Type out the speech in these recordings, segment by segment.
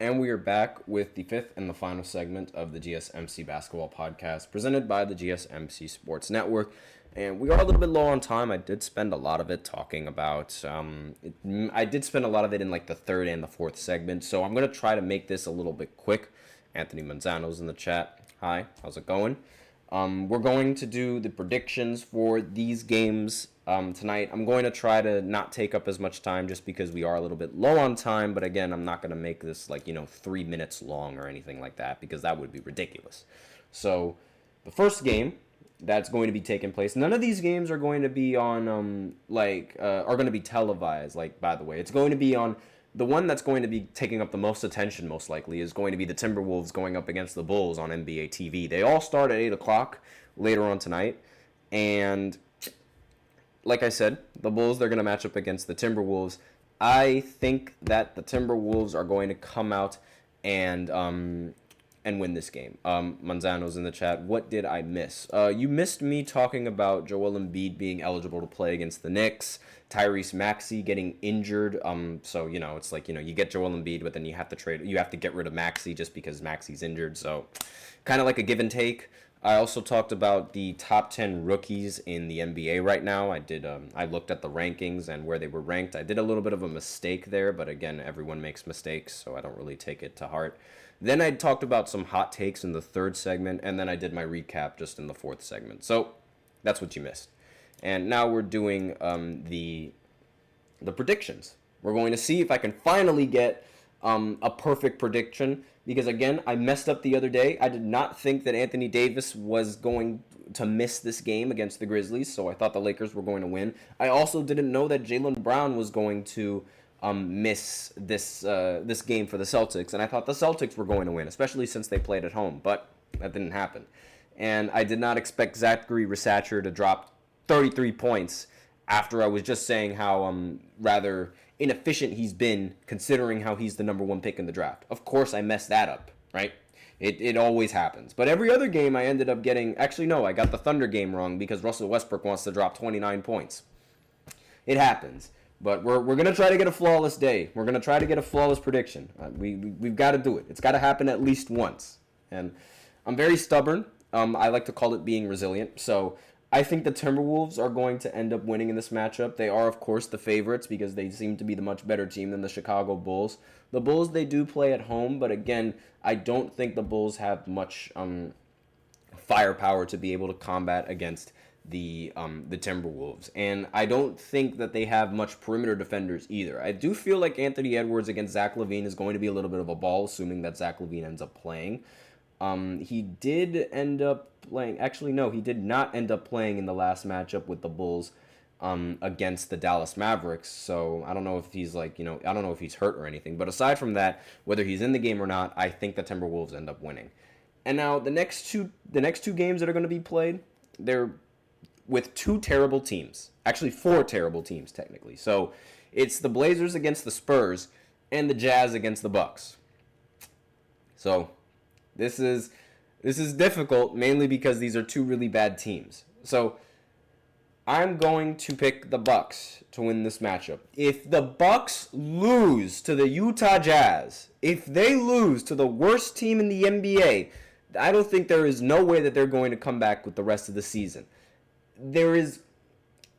And we are back with the fifth and the final segment of the GSMC Basketball Podcast presented by the GSMC Sports Network. And we are a little bit low on time. I did spend a lot of it talking about, I did spend a lot of it in like the third and the fourth segment. So I'm going to try to make this a little bit quick. Anthony Manzano's in the chat. Hi, how's it going? We're going to do the predictions for these games tonight. I'm going to try to not take up as much time just because we are a little bit low on time. But again, I'm not going to make this 3 minutes long or anything like that because that would be ridiculous. So the first game that's going to be taking place, none of these games are going to be on are going to be televised. By the way, it's going to be on. The one that's going to be taking up the most attention, most likely, is going to be the Timberwolves going up against the Bulls on NBA TV. They all start at 8 o'clock later on tonight. And like I said, the Bulls, they're going to match up against the Timberwolves. I think that the Timberwolves are going to come out and win this game. Manzano's in the chat. What did I miss? You missed me talking about Joel Embiid being eligible to play against the Knicks. Tyrese Maxey getting injured. So it's you get Joel Embiid, but then you have to get rid of Maxey just because Maxey's injured. So kind of like a give and take. I also talked about the top 10 rookies in the NBA right now. I looked at the rankings and where they were ranked. I did a little bit of a mistake there, but again, everyone makes mistakes, so I don't really take it to heart. Then I talked about some hot takes in the third segment, and then I did my recap just in the fourth segment. So that's what you missed. And now we're doing the predictions. We're going to see if I can finally get a perfect prediction because, again, I messed up the other day. I did not think that Anthony Davis was going to miss this game against the Grizzlies, so I thought the Lakers were going to win. I also didn't know that Jaylen Brown was going to miss this game for the Celtics, and I thought the Celtics were going to win, especially since they played at home, but that didn't happen. And I did not expect Zachary Resacher to drop 33 points after I was just saying how rather inefficient he's been considering how he's the number one pick in the draft. Of course, I messed that up, right? It always happens. But every other game I ended up getting... Actually, no, I got the Thunder game wrong because Russell Westbrook wants to drop 29 points. It happens. But we're going to try to get a flawless day. We're going to try to get a flawless prediction. We've got to do it. It's got to happen at least once. And I'm very stubborn. I like to call it being resilient. So I think the Timberwolves are going to end up winning in this matchup. They are, of course, the favorites because they seem to be the much better team than the Chicago Bulls. The Bulls, they do play at home, but again, I don't think the Bulls have much firepower to be able to combat against the Timberwolves. And I don't think that they have much perimeter defenders either. I do feel like Anthony Edwards against Zach LaVine is going to be a little bit of a ball, assuming that Zach LaVine ends up playing. He did end up playing. Actually, no, he did not end up playing in the last matchup with the Bulls against the Dallas Mavericks. So I don't know if he's I don't know if he's hurt or anything. But aside from that, whether he's in the game or not, I think the Timberwolves end up winning. And now the next two games that are going to be played, they're with two terrible teams. Actually, four terrible teams technically. So it's the Blazers against the Spurs and the Jazz against the Bucks. So This is difficult, mainly because these are two really bad teams. So I'm going to pick the Bucks to win this matchup. If the Bucks lose to the Utah Jazz, if they lose to the worst team in the NBA, I don't think there is no way that they're going to come back with the rest of the season.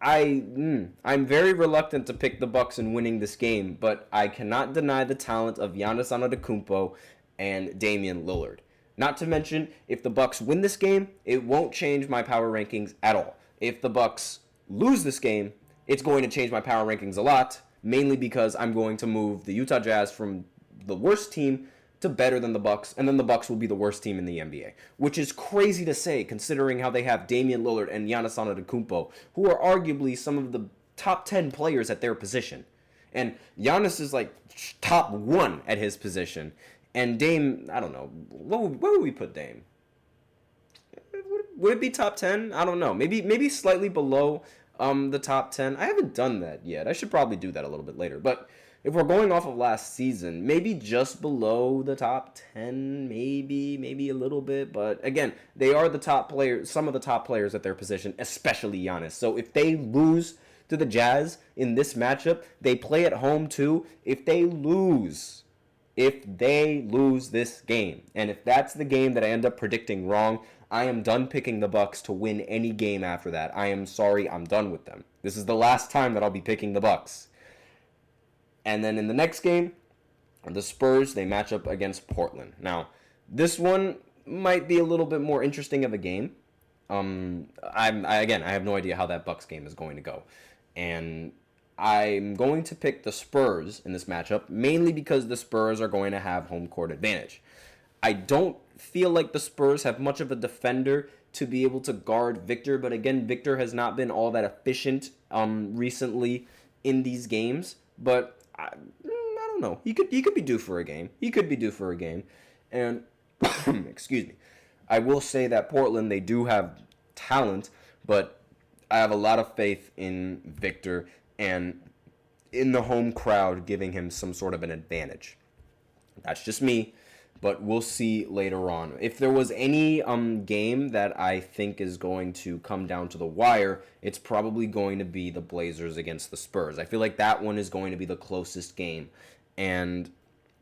I'm very reluctant to pick the Bucks in winning this game, but I cannot deny the talent of Giannis Antetokounmpo and Damian Lillard. Not to mention, if the Bucks win this game, it won't change my power rankings at all. If the Bucks lose this game, it's going to change my power rankings a lot, mainly because I'm going to move the Utah Jazz from the worst team to better than the Bucks, and then the Bucks will be the worst team in the NBA, which is crazy to say considering how they have Damian Lillard and Giannis Antetokounmpo, who are arguably some of the top 10 players at their position. And Giannis is top 1 at his position. And Dame, I don't know, where would we put Dame? Would it be top 10? I don't know. Maybe slightly below the top 10. I haven't done that yet. I should probably do that a little bit later. But if we're going off of last season, maybe just below the top 10, maybe a little bit. But again, they are the top players, some of the top players at their position, especially Giannis. So if they lose to the Jazz in this matchup, they play at home too. If they lose if they lose this game. And if that's the game that I end up predicting wrong, I am done picking the Bucks to win any game after that. I am sorry, I'm done with them. This is the last time that I'll be picking the Bucks. And then in the next game, the Spurs, they match up against Portland. Now, this one might be a little bit more interesting of a game. I have no idea how that Bucks game is going to go. And I'm going to pick the Spurs in this matchup, mainly because the Spurs are going to have home court advantage. I don't feel like the Spurs have much of a defender to be able to guard Victor, but again, Victor has not been all that efficient recently in these games. But I don't know. He could be due for a game. And excuse me. I will say that Portland, they do have talent, but I have a lot of faith in Victor and in the home crowd giving him some sort of an advantage. That's just me, but we'll see later on. If there was any game that I think is going to come down to the wire, it's probably going to be the Blazers against the Spurs. I feel like that one is going to be the closest game. And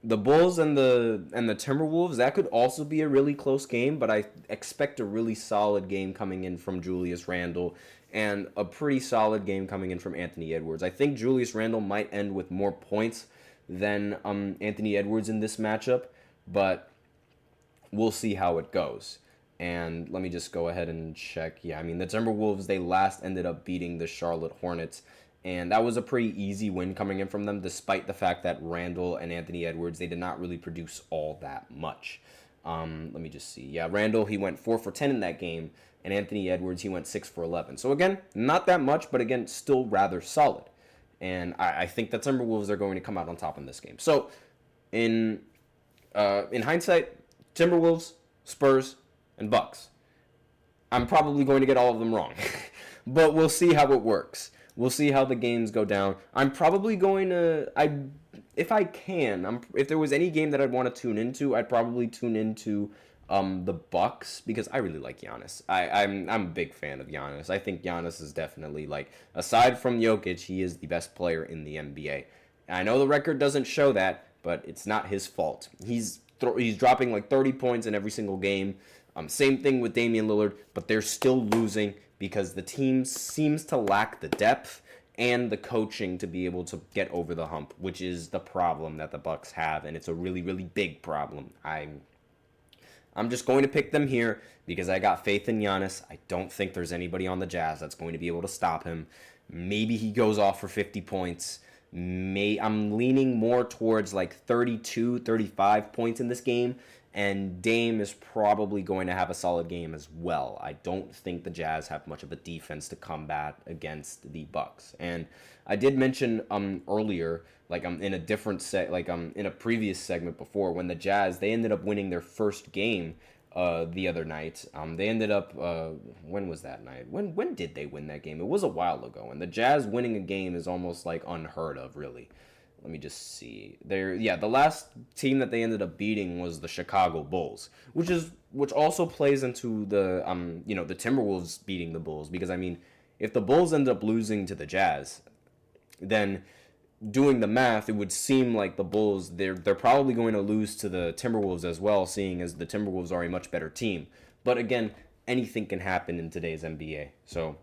the Bulls and the Timberwolves, that could also be a really close game, but I expect a really solid game coming in from Julius Randle and a pretty solid game coming in from Anthony Edwards. I think Julius Randle might end with more points than Anthony Edwards in this matchup, but we'll see how it goes. And let me just go ahead and check. Yeah, I mean, the Timberwolves, they last ended up beating the Charlotte Hornets, and that was a pretty easy win coming in from them, despite the fact that Randle and Anthony Edwards, they did not really produce all that much. Let me just see. Yeah, Randle, he went 4 for 10 in that game, and Anthony Edwards, he went 6 for 11. So again, not that much, but again, still rather solid. And I think the Timberwolves are going to come out on top in this game. So in hindsight, Timberwolves, Spurs, and Bucks. I'm probably going to get all of them wrong, but we'll see how it works. We'll see how the games go down. I'm probably going to, if there was any game that I'd want to tune into, I'd probably tune into the Bucks, because I really like Giannis. I'm a big fan of Giannis. I think Giannis is definitely, like, aside from Jokic, he is the best player in the NBA. I know the record doesn't show that, but it's not his fault. He's dropping like 30 points in every single game. Same thing with Damian Lillard, but they're still losing because the team seems to lack the depth and the coaching to be able to get over the hump, which is the problem that the Bucks have, and it's a really, really big problem. I'm just going to pick them here because I got faith in Giannis. I don't think there's anybody on the Jazz that's going to be able to stop him. Maybe he goes off for 50 points. I'm leaning more towards like 32, 35 points in this game, and Dame is probably going to have a solid game as well. I don't think the Jazz have much of a defense to combat against the Bucks. And I did mention earlier, like in a different in a previous segment before, when the Jazz, they ended up winning their first game the other night. They ended up when was that night? When did they win that game? It was a while ago. And the Jazz winning a game is almost like unheard of, really. Let me just see. The last team that they ended up beating was the Chicago Bulls, which also plays into the the Timberwolves beating the Bulls, because I mean, if the Bulls end up losing to the Jazz, then doing the math, it would seem like the Bulls, they're probably going to lose to the Timberwolves as well, seeing as the Timberwolves are a much better team. But again, anything can happen in today's NBA. So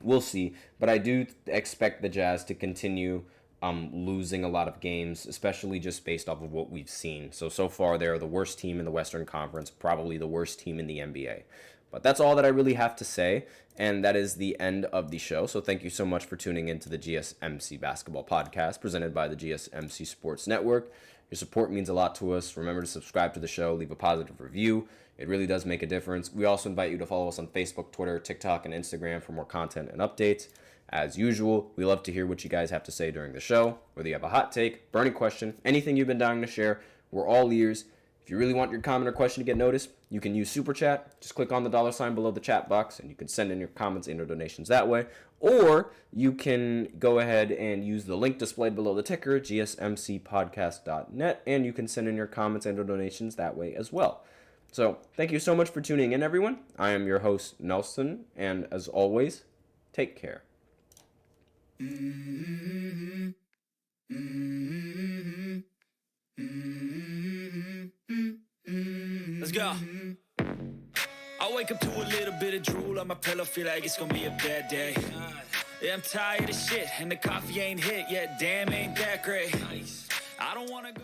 we'll see. But I do expect the Jazz to continue losing a lot of games, especially just based off of what we've seen. So far, they're the worst team in the Western Conference, probably the worst team in the NBA. But that's all that I really have to say, and that is the end of the show. So thank you so much for tuning into the GSMC Basketball Podcast, presented by the GSMC Sports Network. Your support means a lot to us. Remember to subscribe to the show, leave a positive review. It really does make a difference. We also invite you to follow us on Facebook, Twitter, TikTok, and Instagram for more content and updates. As usual, we love to hear what you guys have to say during the show, whether you have a hot take, burning question, anything you've been dying to share. We're all ears. If you really want your comment or question to get noticed, you can use Super Chat. Just click on the $ below the chat box, and you can send in your comments and or donations that way. Or you can go ahead and use the link displayed below the ticker, gsmcpodcast.net, and you can send in your comments and or donations that way as well. So thank you so much for tuning in, everyone. I am your host, Nelson, and as always, take care. Let's go. I wake up to a little bit of drool on my pillow, feel like it's gonna be a bad day. Yeah, I'm tired of shit, and the coffee ain't hit yet, damn, ain't that great. I don't wanna go.